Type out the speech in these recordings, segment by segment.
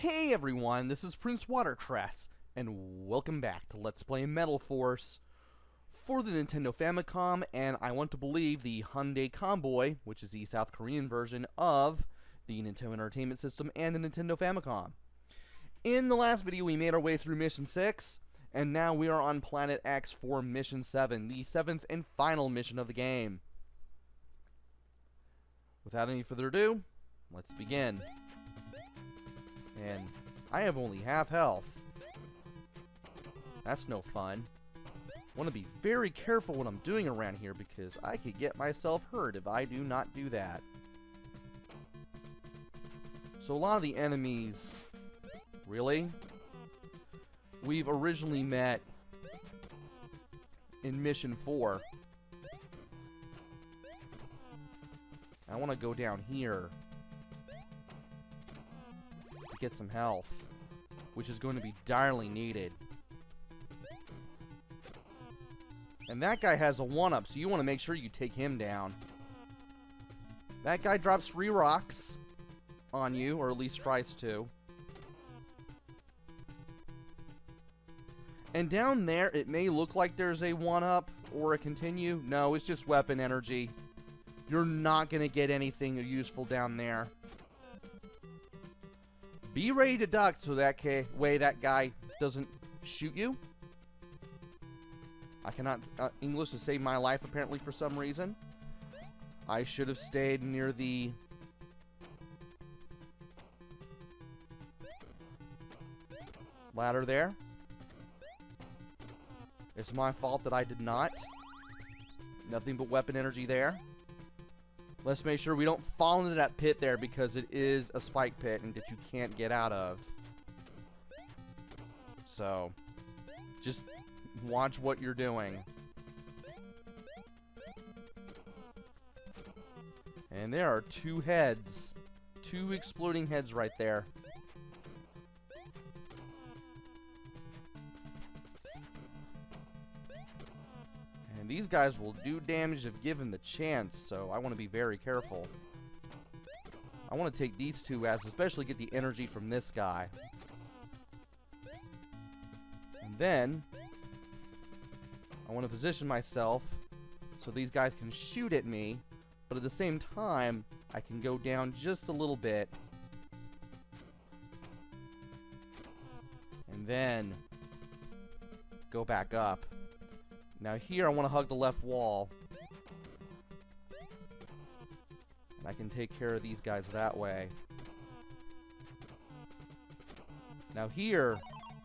Hey everyone, this is PrinceWatercress, and welcome back to Let's Play Metal Force for the Nintendo Famicom, and I want to believe the Hyundai Convoy, which is the South Korean version of the Nintendo Entertainment System and the Nintendo Famicom. In the last video, we made our way through Mission 6, and now we are on Planet X for Mission 7, the 7th and final mission of the game. Without any further ado, let's begin. And I have only half health. That's no fun. I want to be very careful what I'm doing around here because I could get myself hurt if I do not do that. So a lot of the enemies, really, we've originally met in Mission 4. I want to go down here to get some health, which is going to be direly needed. And that guy has a 1-up, so you want to make sure you take him down. That guy drops 3 rocks on you, or at least tries to. And down there, it may look like there's a 1-up or a continue. No, it's just weapon energy. You're not going to get anything useful down there. Be ready to duck so that way that guy doesn't shoot you. I cannot English to save my life apparently for some reason. I should have stayed near the ladder there. It's my fault that I did not. Nothing but weapon energy there. Let's make sure we don't fall into that pit there because it is a spike pit and that you can't get out of. So, just watch what you're doing. And there are 2 heads. 2 exploding heads right there. And these guys will do damage if given the chance, so I want to be very careful. I want to take these 2 as, especially get the energy from this guy. And then I want to position myself so these guys can shoot at me, but at the same time, I can go down just a little bit. And then go back up. Now here, I want to hug the left wall. And I can take care of these guys that way. Now here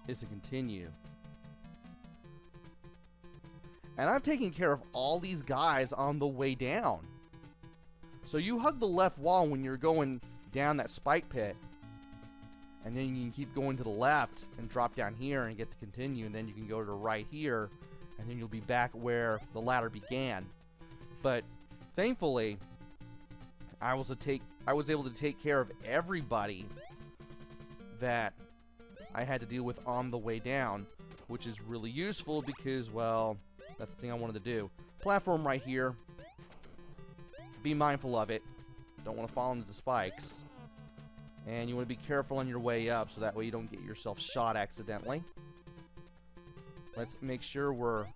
is a continue. And I've taken care of all these guys on the way down. So you hug the left wall when you're going down that spike pit. And then you can keep going to the left and drop down here and get the continue. And then you can go to the right here. And then you'll be back where the ladder began. But thankfully, I was able to take care of everybody that I had to deal with on the way down, which is really useful because, well, that's the thing I wanted to do. Platform right here. Be mindful of it. Don't want to fall into the spikes. And you want to be careful on your way up so that way you don't get yourself shot accidentally. Let's make sure we're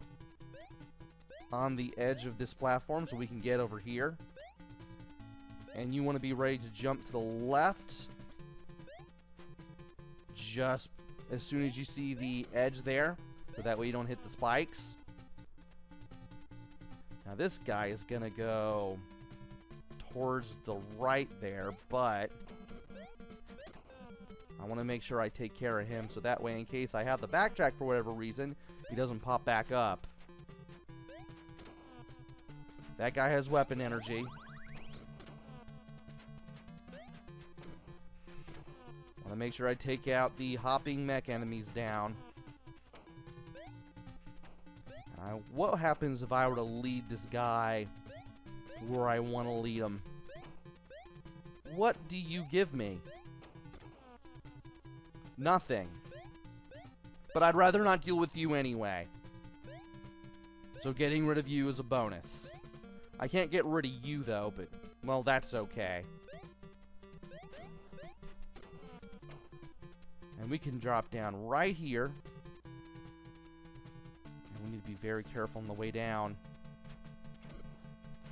on the edge of this platform so we can get over here. And you want to be ready to jump to the left just as soon as you see the edge there, so that way you don't hit the spikes. Now this guy is going to go towards the right there, but I want to make sure I take care of him so that way in case I have the backtrack for whatever reason, he doesn't pop back up. That guy has weapon energy. I want to make sure I take out the hopping mech enemies down. What happens if I were to lead this guy where I want to lead him? What do you give me? Nothing. But I'd rather not deal with you anyway. So getting rid of you is a bonus. I can't get rid of you though, but, well, that's okay. And we can drop down right here. And we need to be very careful on the way down,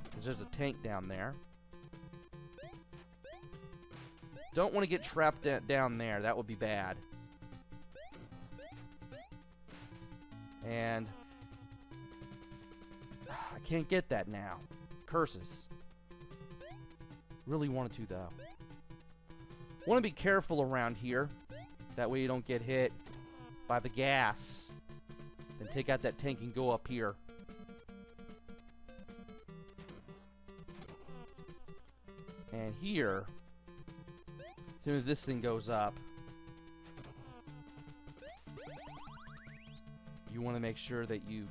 because there's a tank down there. Don't want to get trapped down there. That would be bad. And I can't get that now. Curses. Really wanted to, though. Want to be careful around here. That way you don't get hit by the gas. Then take out that tank and go up here. And here, as soon as this thing goes up, you want to make sure that you...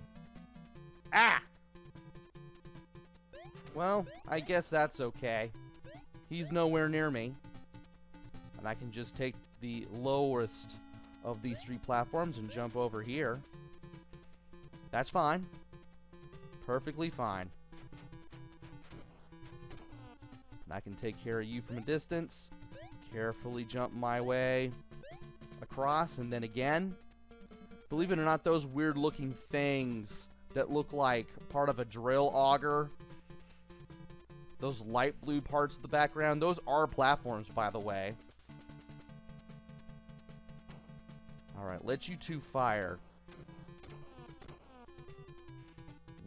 Ah! Well, I guess that's okay. He's nowhere near me. And I can just take the lowest of these 3 platforms and jump over here. That's fine. Perfectly fine. And I can take care of you from a distance. Carefully jump my way across, and then again. Believe it or not, those weird looking things that look like part of a drill auger, those light blue parts of the background, those are platforms, by the way. Alright, let you 2 fire.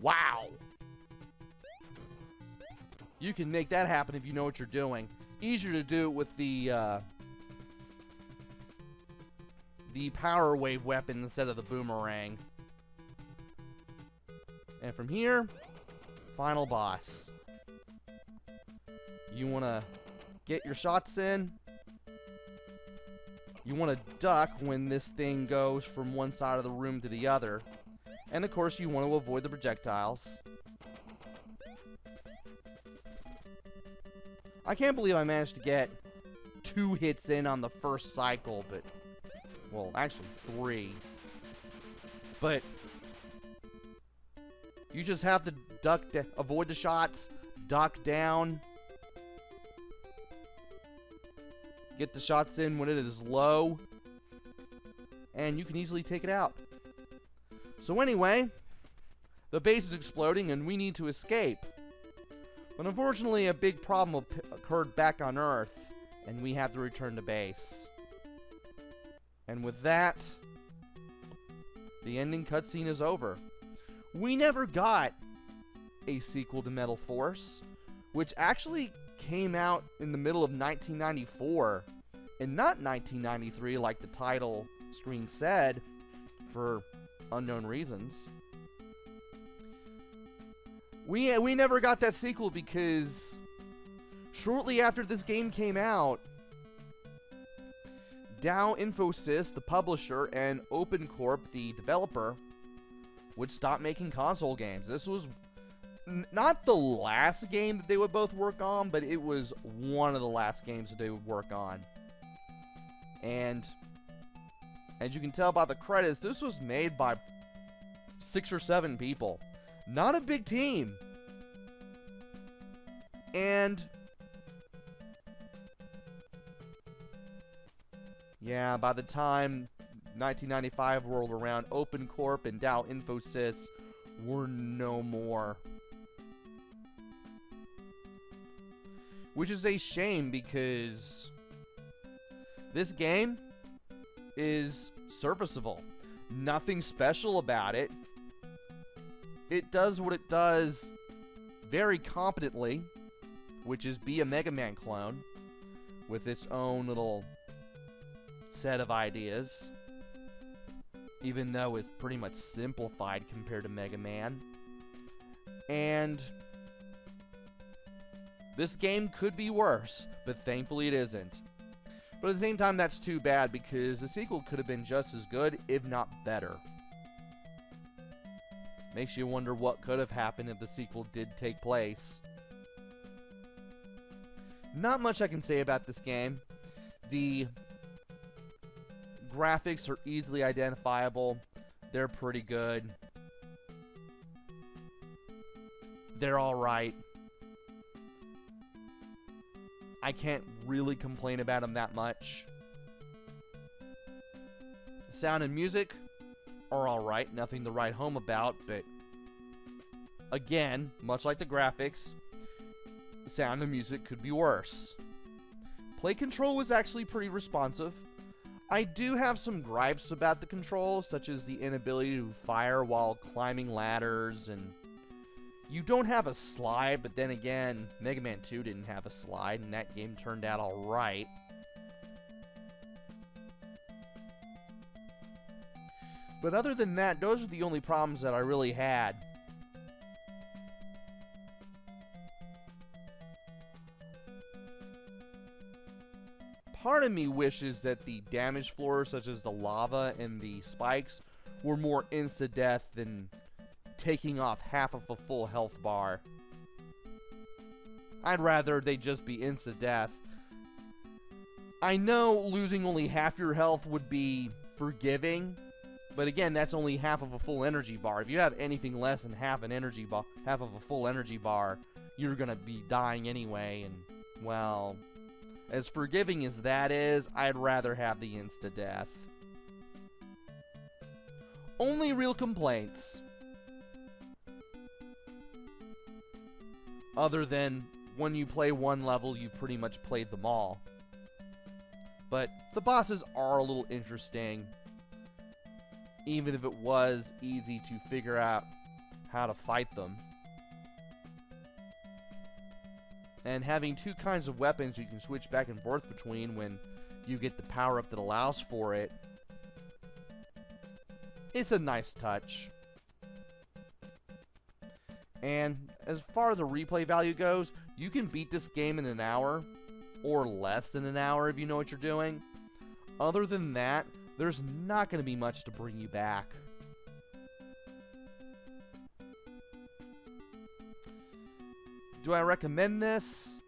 Wow! You can make that happen if you know what you're doing. Easier to do it with the power wave weapon instead of the boomerang. And from here, final boss. You want to get your shots in. You want to duck when this thing goes from one side of the room to the other. And of course, you want to avoid the projectiles. I can't believe I managed to get 2 hits in on the first cycle, but... Well, actually 3. But... You just have to duck, avoid the shots, duck down. Get the shots in when it is low. And you can easily take it out. So anyway, the base is exploding and we need to escape. But unfortunately, a big problem occurred back on Earth, and we have to return to base. And with that, the ending cutscene is over. We never got a sequel to Metal Force, which actually came out in the middle of 1994, and not 1993 like the title screen said, for unknown reasons. We never got that sequel because shortly after this game came out, Dow Infosys, the publisher, and OpenCorp, the developer, would stop making console games. This was not the last game that they would both work on, but it was one of the last games that they would work on. And as you can tell by the credits, this was made by 6 or 7 people. Not a big team. And yeah, by the time 1995 rolled around, OpenCorp and Dow Infosys were no more. Which is a shame because this game is serviceable. Nothing special about it. It does what it does very competently, which is be a Mega Man clone with its own little set of ideas, even though it's pretty much simplified compared to Mega Man. And this game could be worse, but thankfully it isn't. But at the same time, that's too bad because the sequel could have been just as good, if not better. Makes you wonder what could have happened if the sequel did take place. Not much I can say about this game. The graphics are easily identifiable. They're pretty good. They're alright. I can't really complain about them that much. Sound and music are alright, nothing to write home about, but again, much like the graphics, the sound and music could be worse. Play control was actually pretty responsive. I do have some gripes about the controls, such as the inability to fire while climbing ladders, and you don't have a slide, but then again, Mega Man 2 didn't have a slide, and that game turned out alright. But other than that, those are the only problems that I really had. Part of me wishes that the damage floors, such as the lava and the spikes, were more insta-death than taking off half of a full health bar. I'd rather they just be insta-death. I know losing only half your health would be forgiving, but again, that's only half of a full energy bar. If you have anything less than half of a full energy bar, you're gonna be dying anyway, and, well, as forgiving as that is, I'd rather have the insta-death. Only real complaints. Other than when you play one level, you pretty much played them all. But the bosses are a little interesting, even if it was easy to figure out how to fight them. And having two kinds of weapons you can switch back and forth between when you get the power-up that allows for it, it's a nice touch. And as far as the replay value goes, you can beat this game in an hour, or less than an hour if you know what you're doing. Other than that, there's not going to be much to bring you back. Do I recommend this?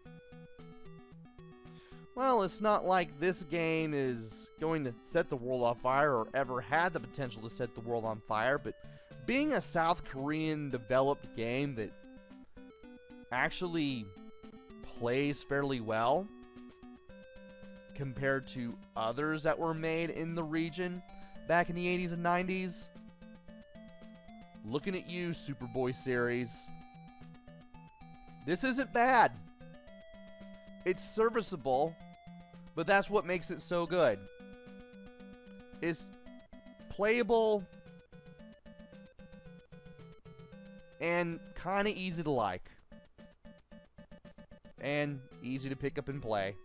Well, it's not like this game is going to set the world on fire or ever had the potential to set the world on fire, but being a South Korean developed game that actually plays fairly well compared to others that were made in the region back in the 80s and 90s. Looking at you, Superboy series. This isn't bad. It's serviceable, but that's what makes it so good. It's playable and kind of easy to like. And easy to pick up and play.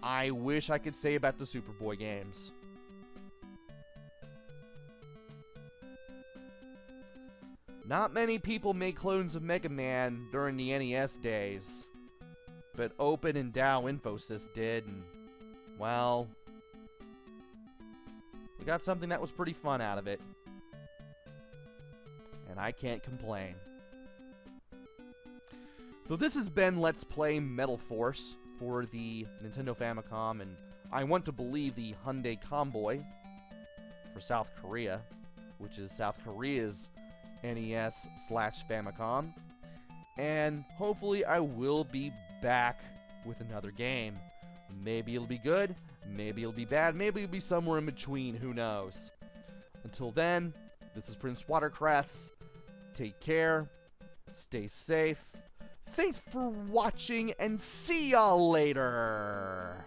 I wish I could say about the Superboy games. Not many people made clones of Mega Man during the NES days, but Open and Dow Infosys did, and, well, we got something that was pretty fun out of it. And I can't complain. So this has been Let's Play Metal Force for the Nintendo Famicom, and I want to believe the Hyundai Convoy for South Korea, which is South Korea's NES/Famicom, and hopefully I will be back with another game. Maybe it'll be good, maybe it'll be bad, maybe it'll be somewhere in between, who knows. Until then, this is PrinceWatercress. Take care, stay safe, thanks for watching, and see y'all later!